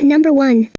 Number 1.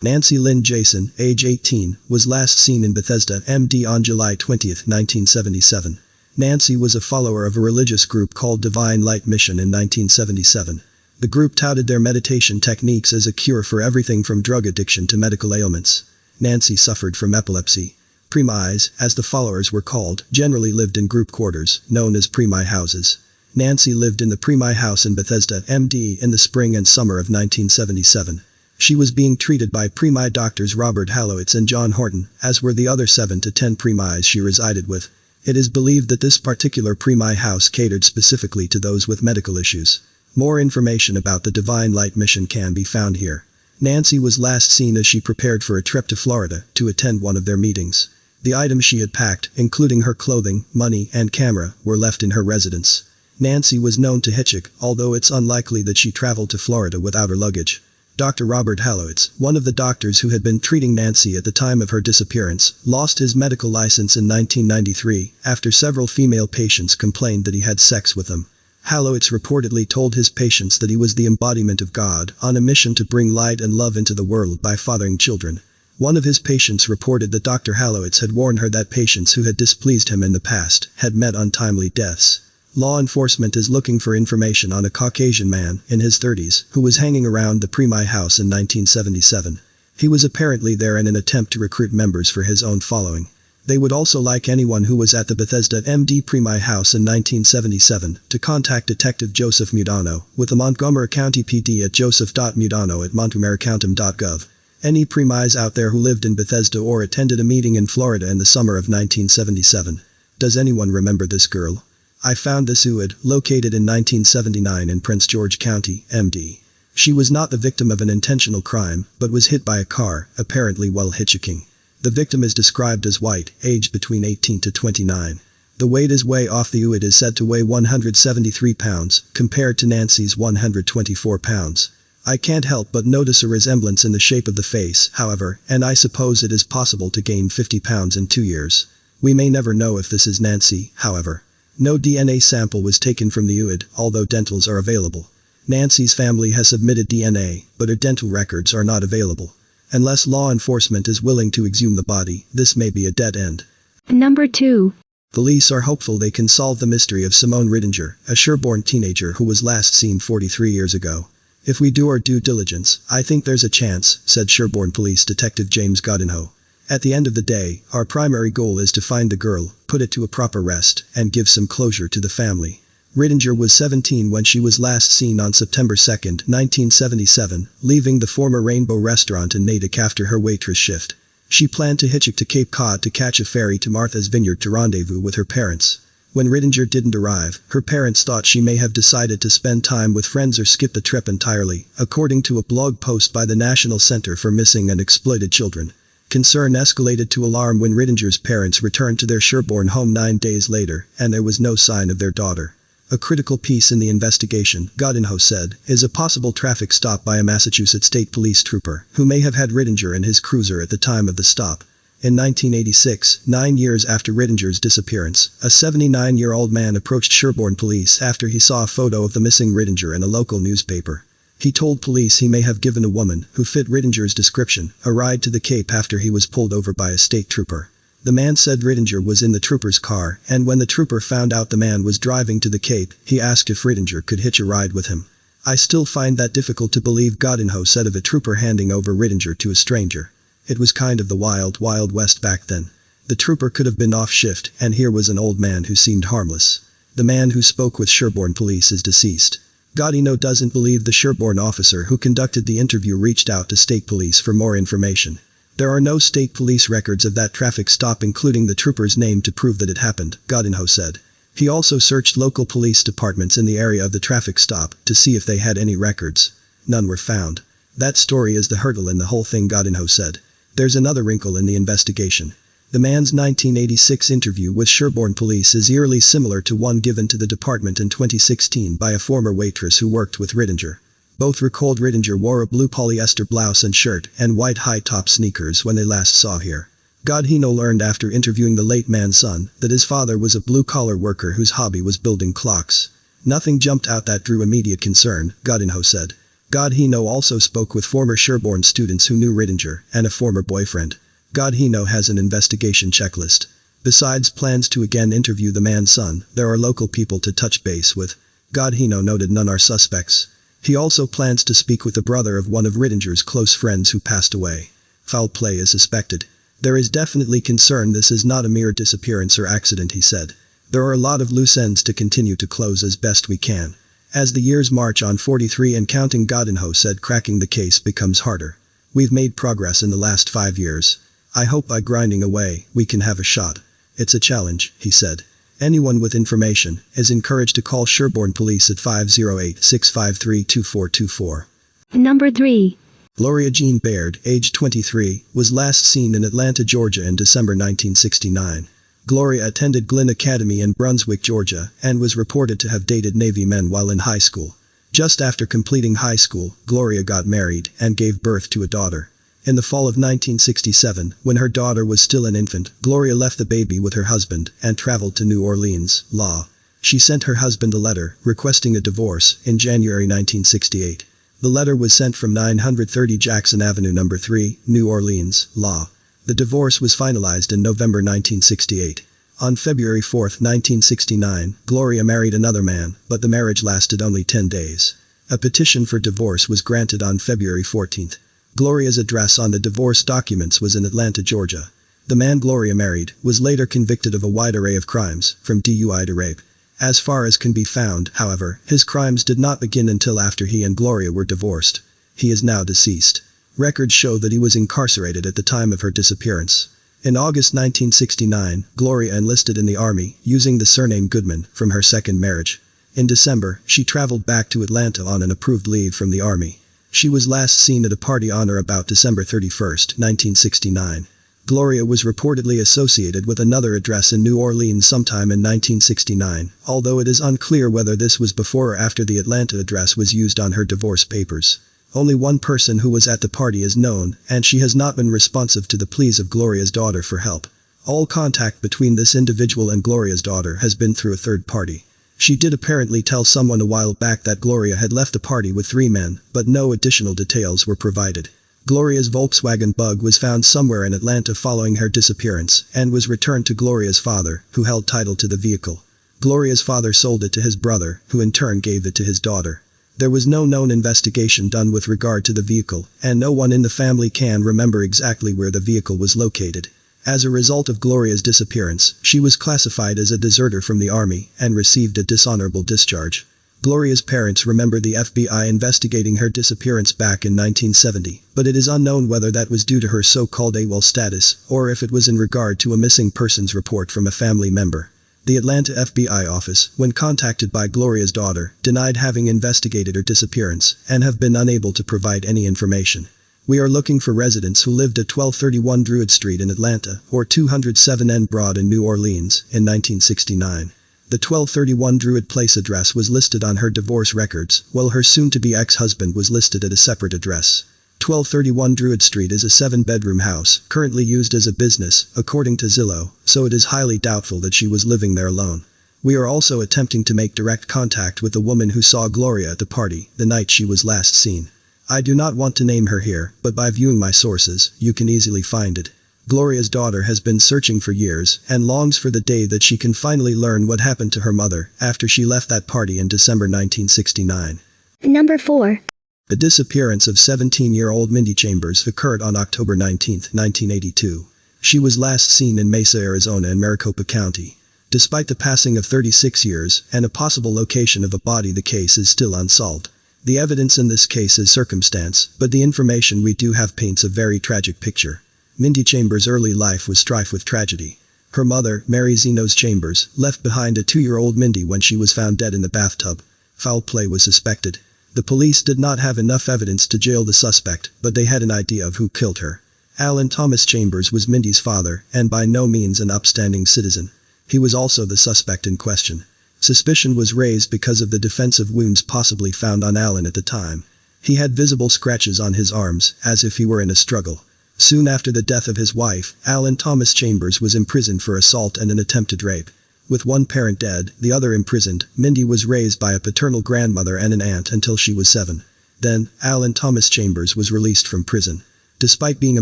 Nancy Lynn Jason, age 18, was last seen in Bethesda, MD on July 20, 1977. Nancy was a follower of a religious group called Divine Light Mission in 1977. The group touted their meditation techniques as a cure for everything from drug addiction to medical ailments. Nancy suffered from epilepsy. Premis, as the followers were called, generally lived in group quarters, known as Premi houses. Nancy lived in the Premi house in Bethesda, MD in the spring and summer of 1977. She was being treated by Premi doctors Robert Hallowitz and John Horton, as were the other 7 to 10 Premis she resided with. It is believed that this particular Premi house catered specifically to those with medical issues. More information about the Divine Light Mission can be found here. Nancy was last seen as she prepared for a trip to Florida to attend one of their meetings. The items she had packed, including her clothing, money, and camera, were left in her residence. Nancy was known to hitchhike, although it's unlikely that she traveled to Florida without her luggage. Dr. Robert Hallowitz, one of the doctors who had been treating Nancy at the time of her disappearance, lost his medical license in 1993 after several female patients complained that he had sex with them. Hallowitz reportedly told his patients that he was the embodiment of God on a mission to bring light and love into the world by fathering children. One of his patients reported that Dr. Hallowitz had warned her that patients who had displeased him in the past had met untimely deaths. Law enforcement is looking for information on a Caucasian man, in his 30s, who was hanging around the Premi house in 1977. He was apparently there in an attempt to recruit members for his own following. They would also like anyone who was at the Bethesda MD Premi house in 1977 to contact Detective Joseph Mudano with the Montgomery County PD at joseph.mudano@montgomerycounty.gov. Any Premis out there who lived in Bethesda or attended a meeting in Florida in the summer of 1977? Does anyone remember this girl? I found this UID, located in 1979 in Prince George County, MD. She was not the victim of an intentional crime, but was hit by a car, apparently while hitchhiking. The victim is described as white, aged between 18 to 29. The weight is way off. The UID is said to weigh 173 pounds, compared to Nancy's 124 pounds. I can't help but notice a resemblance in the shape of the face, however, and I suppose it is possible to gain 50 pounds in 2 years. We may never know if this is Nancy, however. No DNA sample was taken from the UID, although dentals are available. Nancy's family has submitted DNA, but her dental records are not available. Unless law enforcement is willing to exhume the body, this may be a dead end. Number 2. Police are hopeful they can solve the mystery of Simone Ridinger, a Sherborne teenager who was last seen 43 years ago. If we do our due diligence, I think there's a chance, said Sherborne Police Detective James Godinho. At the end of the day, our primary goal is to find the girl, put it to a proper rest, and give some closure to the family. Ridinger was 17 when she was last seen on September 2, 1977, leaving the former Rainbow restaurant in Natick after her waitress shift. She planned to hitchhike to Cape Cod to catch a ferry to Martha's Vineyard to rendezvous with her parents. When Ridinger didn't arrive, her parents thought she may have decided to spend time with friends or skip the trip entirely, according to a blog post by the National Center for Missing and Exploited Children. Concern escalated to alarm when Ridinger's parents returned to their Sherborne home 9 days later, and there was no sign of their daughter. A critical piece in the investigation, Godinho said, is a possible traffic stop by a Massachusetts State Police trooper, who may have had Ridinger in his cruiser at the time of the stop. In 1986, 9 years after Ridinger's disappearance, a 79-year-old man approached Sherborne Police after he saw a photo of the missing Ridinger in a local newspaper. He told police he may have given a woman, who fit Ridinger's description, a ride to the Cape after he was pulled over by a state trooper. The man said Ridinger was in the trooper's car, and when the trooper found out the man was driving to the Cape, he asked if Ridinger could hitch a ride with him. I still find that difficult to believe, Godinho said of a trooper handing over Ridinger to a stranger. It was kind of the wild, wild west back then. The trooper could have been off shift, and here was an old man who seemed harmless. The man who spoke with Sherborne Police is deceased. Godinho doesn't believe the Sherborne officer who conducted the interview reached out to state police for more information. There are no state police records of that traffic stop, including the trooper's name, to prove that it happened, Godinho said. He also searched local police departments in the area of the traffic stop to see if they had any records. None were found. That story is the hurdle in the whole thing, Godinho said. There's another wrinkle in the investigation. The man's 1986 interview with Sherborne Police is eerily similar to one given to the department in 2016 by a former waitress who worked with Ridinger. Both recalled Ridinger wore a blue polyester blouse and shirt and white high-top sneakers when they last saw her. Godinho learned after interviewing the late man's son that his father was a blue-collar worker whose hobby was building clocks. Nothing jumped out that drew immediate concern, Godinho said. Godhino also spoke with former Sherborne students who knew Ridinger and a former boyfriend. Godhino has an investigation checklist. Besides plans to again interview the man's son, there are local people to touch base with. Godhino noted none are suspects. He also plans to speak with the brother of one of Ridinger's close friends who passed away. Foul play is suspected. There is definitely concern this is not a mere disappearance or accident, he said. There are a lot of loose ends to continue to close as best we can. As the years march on, 43 and counting, Godinho said, cracking the case becomes harder. We've made progress in the last 5 years. I hope by grinding away, we can have a shot. It's a challenge, he said. Anyone with information is encouraged to call Sherborne Police at 508-653-2424. Number 3. Gloria Jean Baird, age 23, was last seen in Atlanta, Georgia in December 1969. Gloria attended Glenn Academy in Brunswick, Georgia, and was reported to have dated Navy men while in high school. Just after completing high school, Gloria got married and gave birth to a daughter. In the fall of 1967, when her daughter was still an infant, Gloria left the baby with her husband and traveled to New Orleans, La. She sent her husband a letter requesting a divorce in January 1968. The letter was sent from 930 Jackson Avenue No. 3, New Orleans, La. The divorce was finalized in November 1968. On February 4, 1969, Gloria married another man, but the marriage lasted only 10 days. A petition for divorce was granted on February 14. Gloria's address on the divorce documents was in Atlanta, Georgia. The man Gloria married was later convicted of a wide array of crimes, from DUI to rape. As far as can be found, however, his crimes did not begin until after he and Gloria were divorced. He is now deceased. Records show that he was incarcerated at the time of her disappearance. In August 1969, Gloria enlisted in the Army, using the surname Goodman, from her second marriage. In December, she traveled back to Atlanta on an approved leave from the Army. She was last seen at a party on or about December 31, 1969. Gloria was reportedly associated with another address in New Orleans sometime in 1969, although it is unclear whether this was before or after the Atlanta address was used on her divorce papers. Only one person who was at the party is known, and she has not been responsive to the pleas of Gloria's daughter for help. All contact between this individual and Gloria's daughter has been through a third party. She did apparently tell someone a while back that Gloria had left the party with 3 men, but no additional details were provided. Gloria's Volkswagen Bug was found somewhere in Atlanta following her disappearance and was returned to Gloria's father, who held title to the vehicle. Gloria's father sold it to his brother, who in turn gave it to his daughter. There was no known investigation done with regard to the vehicle, and no one in the family can remember exactly where the vehicle was located. As a result of Gloria's disappearance, she was classified as a deserter from the Army and received a dishonorable discharge. Gloria's parents remember the FBI investigating her disappearance back in 1970, but it is unknown whether that was due to her so-called AWOL status or if it was in regard to a missing persons report from a family member. The Atlanta FBI office, when contacted by Gloria's daughter, denied having investigated her disappearance and have been unable to provide any information. We are looking for residents who lived at 1231 Druid Street in Atlanta or 207 N Broad in New Orleans in 1969. The 1231 Druid Place address was listed on her divorce records, while her soon-to-be ex-husband was listed at a separate address. 1231 Druid Street is a 7-bedroom house, currently used as a business, according to Zillow, so it is highly doubtful that she was living there alone. We are also attempting to make direct contact with the woman who saw Gloria at the party the night she was last seen. I do not want to name her here, but by viewing my sources, you can easily find it. Gloria's daughter has been searching for years and longs for the day that she can finally learn what happened to her mother after she left that party in December 1969. Number 4. The disappearance of 17-year-old Mindi Chambers occurred on October 19, 1982. She was last seen in Mesa, Arizona in Maricopa County. Despite the passing of 36 years and a possible location of a body, the case is still unsolved. The evidence in this case is circumstance, but the information we do have paints a very tragic picture. Mindi Chambers' early life was strife with tragedy. Her mother, Mary Zenos Chambers, left behind a 2-year-old Mindi when she was found dead in the bathtub. Foul play was suspected. The police did not have enough evidence to jail the suspect, but they had an idea of who killed her. Alan Thomas Chambers was Mindi's father, and by no means an upstanding citizen. He was also the suspect in question. Suspicion was raised because of the defensive wounds possibly found on Alan at the time. He had visible scratches on his arms, as if he were in a struggle. Soon after the death of his wife, Alan Thomas Chambers was imprisoned for assault and an attempted rape. With one parent dead, the other imprisoned, Mindi was raised by a paternal grandmother and an aunt until she was 7. Then, Alan Thomas Chambers was released from prison. Despite being a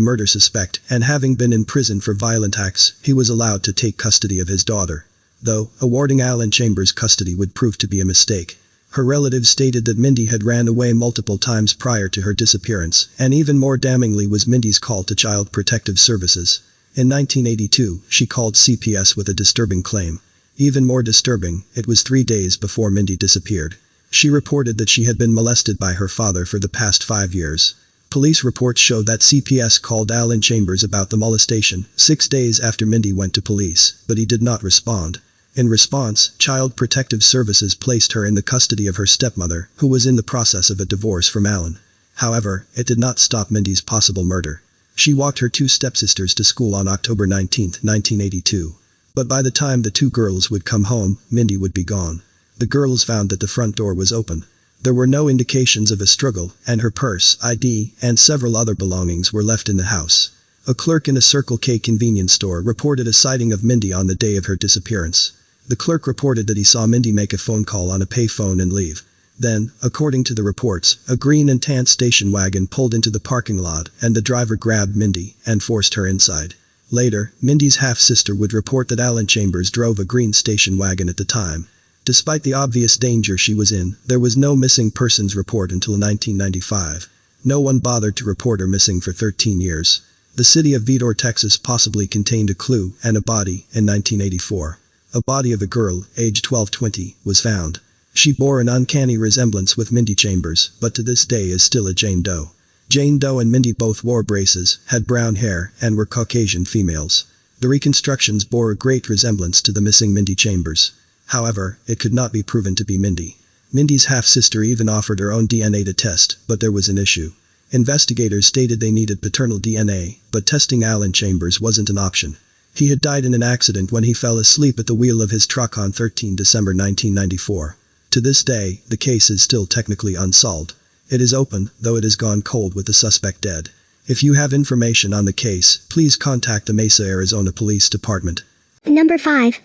murder suspect and having been in prison for violent acts, he was allowed to take custody of his daughter. Though, awarding Alan Chambers custody would prove to be a mistake. Her relatives stated that Mindi had ran away multiple times prior to her disappearance, and even more damningly was Mindi's call to Child Protective Services. In 1982, she called CPS with a disturbing claim. Even more disturbing, it was 3 days before Mindi disappeared. She reported that she had been molested by her father for the past 5 years. Police reports show that CPS called Alan Chambers about the molestation 6 days after Mindi went to police, but he did not respond. In response, Child Protective Services placed her in the custody of her stepmother, who was in the process of a divorce from Alan. However, it did not stop Mindi's possible murder. She walked her 2 stepsisters to school on October 19, 1982. But by the time the 2 girls would come home, Mindi would be gone. The girls found that the front door was open. There were no indications of a struggle, and her purse, ID, and several other belongings were left in the house. A clerk in a Circle K convenience store reported a sighting of Mindi on the day of her disappearance. The clerk reported that he saw Mindi make a phone call on a pay phone and leave. Then, according to the reports, a green and tan station wagon pulled into the parking lot and the driver grabbed Mindi and forced her inside. Later, Mindi's half-sister would report that Alan Chambers drove a green station wagon at the time. Despite the obvious danger she was in, there was no missing persons report until 1995. No one bothered to report her missing for 13 years. The city of Vidor, Texas possibly contained a clue and a body in 1984. A body of a girl, aged 12-20, was found. She bore an uncanny resemblance with Mindi Chambers, but to this day is still a Jane Doe. Jane Doe and Mindi both wore braces, had brown hair, and were Caucasian females. The reconstructions bore a great resemblance to the missing Mindi Chambers. However, it could not be proven to be Mindi. Mindi's half-sister even offered her own DNA to test, but there was an issue. Investigators stated they needed paternal DNA, but testing Alan Chambers wasn't an option. He had died in an accident when he fell asleep at the wheel of his truck on 13 December 1994. To this day, the case is still technically unsolved. It is open, though it has gone cold with the suspect dead. If you have information on the case, please contact the Mesa, Arizona Police Department. Number 5.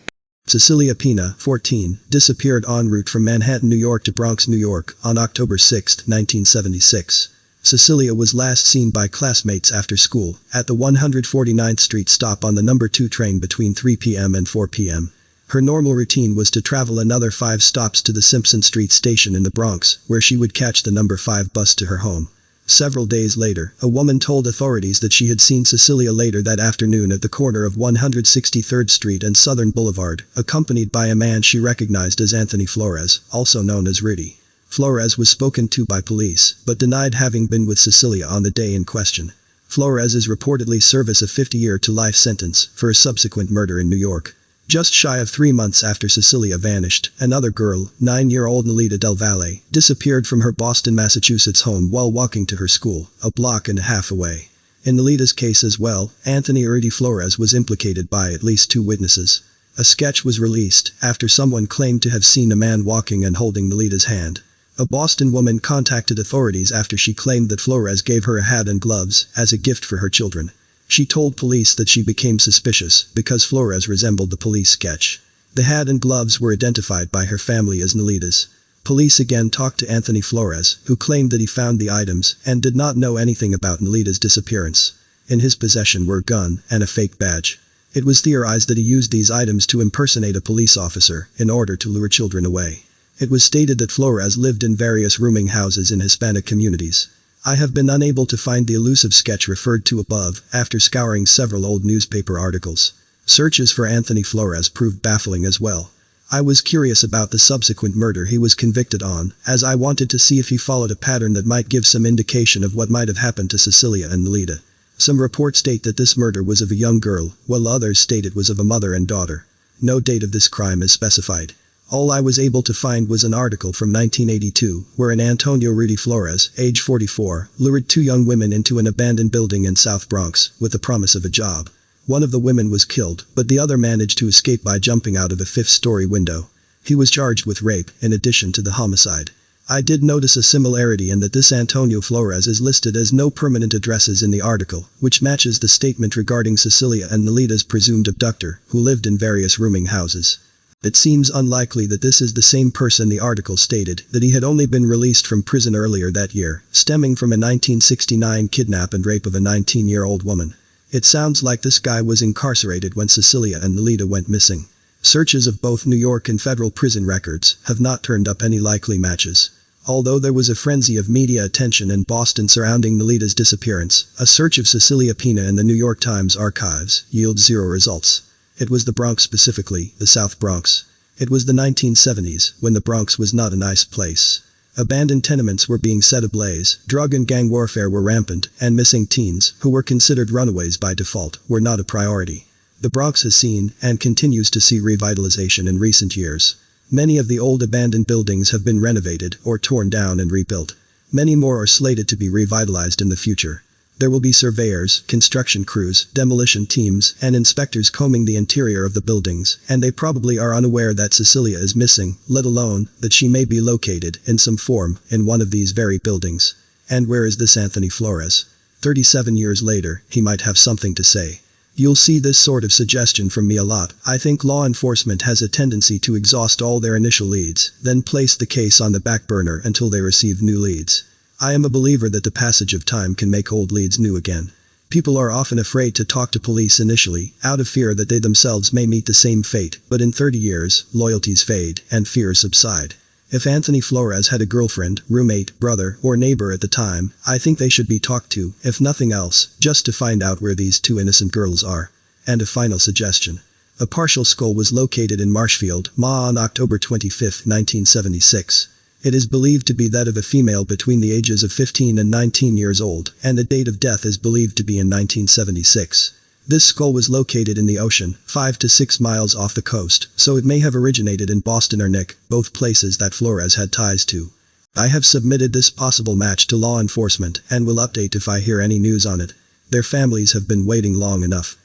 Cesilia Penav, 14, disappeared en route from Manhattan, New York to Bronx, New York, on October 6, 1976. Cesilia was last seen by classmates after school, at the 149th Street stop on the number 2 train between 3 p.m. and 4 p.m. Her normal routine was to travel another 5 stops to the Simpson Street station in the Bronx, where she would catch the number 5 bus to her home. Several days later, a woman told authorities that she had seen Cesilia later that afternoon at the corner of 163rd Street and Southern Boulevard, accompanied by a man she recognized as Anthony Flores, also known as Rudy. Flores was spoken to by police, but denied having been with Cesilia on the day in question. Flores is reportedly serving a 50-year to life sentence for a subsequent murder in New York. Just shy of 3 months after Cesilia vanished, another girl, 9-year-old Nolita Del Valle, disappeared from her Boston, Massachusetts home while walking to her school, a block and a half away. In Nolita's case as well, Anthony Rudy Flores was implicated by at least 2 witnesses. A sketch was released after someone claimed to have seen a man walking and holding Nolita's hand. A Boston woman contacted authorities after she claimed that Flores gave her a hat and gloves as a gift for her children. She told police that she became suspicious because Flores resembled the police sketch. The hat and gloves were identified by her family as Nolita's. Police again talked to Anthony Flores, who claimed that he found the items and did not know anything about Nolita's disappearance. In his possession were a gun and a fake badge. It was theorized that he used these items to impersonate a police officer in order to lure children away. It was stated that Flores lived in various rooming houses in Hispanic communities. I have been unable to find the elusive sketch referred to above after scouring several old newspaper articles. Searches for Anthony Flores proved baffling as well. I was curious about the subsequent murder he was convicted on, as I wanted to see if he followed a pattern that might give some indication of what might have happened to Cesilia and Nolita. Some reports state that this murder was of a young girl, while others state it was of a mother and daughter. No date of this crime is specified. All I was able to find was an article from 1982, wherein Antonio Rudy Flores, age 44, lured 2 young women into an abandoned building in South Bronx, with the promise of a job. One of the women was killed, but the other managed to escape by jumping out of a 5th-story window. He was charged with rape, in addition to the homicide. I did notice a similarity in that this Antonio Flores is listed as no permanent addresses in the article, which matches the statement regarding Cesilia and Nolita's presumed abductor, who lived in various rooming houses. It seems unlikely that this is the same person. The article stated that he had only been released from prison earlier that year, stemming from a 1969 kidnap and rape of a 19-year-old woman. It sounds like this guy was incarcerated when Cesilia and Lolita went missing. Searches of both New York and federal prison records have not turned up any likely matches. Although there was a frenzy of media attention in Boston surrounding Lolita's disappearance, a search of Cesilia Penav in the New York Times archives yields zero results. It was the Bronx, specifically the South Bronx. It was the 1970s, when the Bronx was not a nice place. Abandoned tenements were being set ablaze, drug and gang warfare were rampant, and missing teens, who were considered runaways by default, were not a priority. The Bronx has seen, and continues to see, revitalization in recent years. Many of the old abandoned buildings have been renovated or torn down and rebuilt. Many more are slated to be revitalized in the future. There will be surveyors, construction crews, demolition teams, and inspectors combing the interior of the buildings, and they probably are unaware that Cesilia is missing, let alone that she may be located, in some form, in one of these very buildings. And where is this Anthony Flores? 37 years later, he might have something to say. You'll see this sort of suggestion from me a lot. I think law enforcement has a tendency to exhaust all their initial leads, then place the case on the back burner until they receive new leads. I am a believer that the passage of time can make old leads new again. People are often afraid to talk to police initially, out of fear that they themselves may meet the same fate, but in 30 years, loyalties fade, and fears subside. If Anthony Flores had a girlfriend, roommate, brother, or neighbor at the time, I think they should be talked to, if nothing else, just to find out where these two innocent girls are. And a final suggestion. A partial skull was located in Marshfield, Ma on October 25, 1976. It is believed to be that of a female between the ages of 15 and 19 years old, and the date of death is believed to be in 1976. This skull was located in the ocean, 5 to 6 miles off the coast, so it may have originated in Boston or Nick, both places that Flores had ties to. I have submitted this possible match to law enforcement and will update if I hear any news on it. Their families have been waiting long enough.